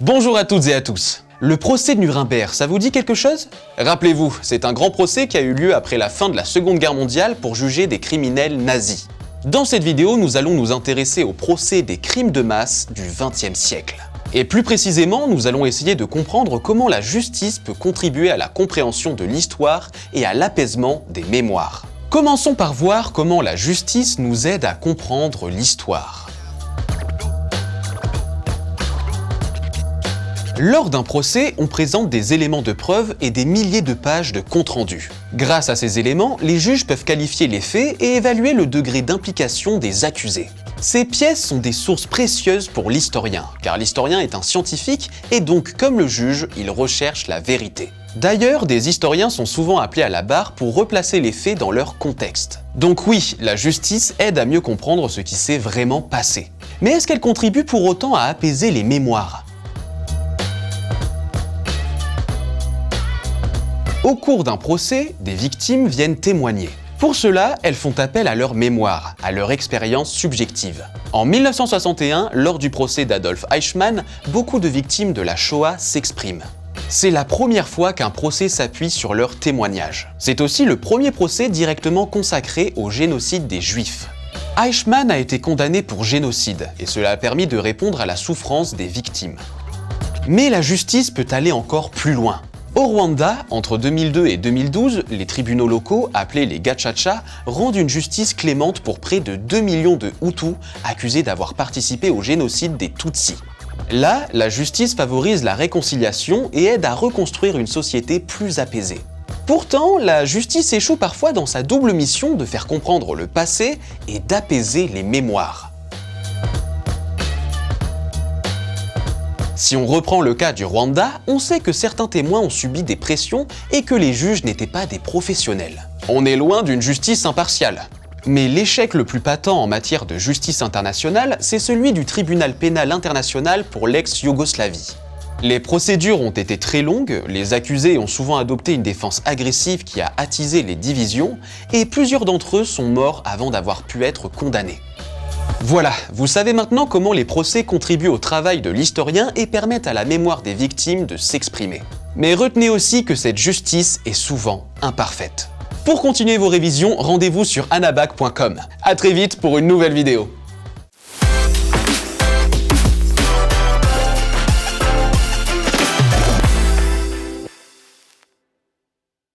Bonjour à toutes et à tous. Le procès de Nuremberg, ça vous dit quelque chose? Rappelez-vous, c'est un grand procès qui a eu lieu après la fin de la Seconde Guerre mondiale pour juger des criminels nazis. Dans cette vidéo, nous allons nous intéresser au procès des crimes de masse du XXe siècle. Et plus précisément, nous allons essayer de comprendre comment la justice peut contribuer à la compréhension de l'histoire et à l'apaisement des mémoires. Commençons par voir comment la justice nous aide à comprendre l'histoire. Lors d'un procès, on présente des éléments de preuve et des milliers de pages de compte-rendu. Grâce à ces éléments, les juges peuvent qualifier les faits et évaluer le degré d'implication des accusés. Ces pièces sont des sources précieuses pour l'historien, car l'historien est un scientifique et donc, comme le juge, il recherche la vérité. D'ailleurs, des historiens sont souvent appelés à la barre pour replacer les faits dans leur contexte. Donc oui, la justice aide à mieux comprendre ce qui s'est vraiment passé. Mais est-ce qu'elle contribue pour autant à apaiser les mémoires ? Au cours d'un procès, des victimes viennent témoigner. Pour cela, elles font appel à leur mémoire, à leur expérience subjective. En 1961, lors du procès d'Adolf Eichmann, beaucoup de victimes de la Shoah s'expriment. C'est la première fois qu'un procès s'appuie sur leur témoignage. C'est aussi le premier procès directement consacré au génocide des Juifs. Eichmann a été condamné pour génocide, et cela a permis de répondre à la souffrance des victimes. Mais la justice peut aller encore plus loin. Au Rwanda, entre 2002 et 2012, les tribunaux locaux, appelés les Gacaca, rendent une justice clémente pour près de 2 millions de Hutus accusés d'avoir participé au génocide des Tutsis. Là, la justice favorise la réconciliation et aide à reconstruire une société plus apaisée. Pourtant, la justice échoue parfois dans sa double mission de faire comprendre le passé et d'apaiser les mémoires. Si on reprend le cas du Rwanda, on sait que certains témoins ont subi des pressions et que les juges n'étaient pas des professionnels. On est loin d'une justice impartiale. Mais l'échec le plus patent en matière de justice internationale, c'est celui du tribunal pénal international pour l'ex-Yougoslavie. Les procédures ont été très longues, les accusés ont souvent adopté une défense agressive qui a attisé les divisions, et plusieurs d'entre eux sont morts avant d'avoir pu être condamnés. Voilà, vous savez maintenant comment les procès contribuent au travail de l'historien et permettent à la mémoire des victimes de s'exprimer. Mais retenez aussi que cette justice est souvent imparfaite. Pour continuer vos révisions, rendez-vous sur anabac.com. À très vite pour une nouvelle vidéo.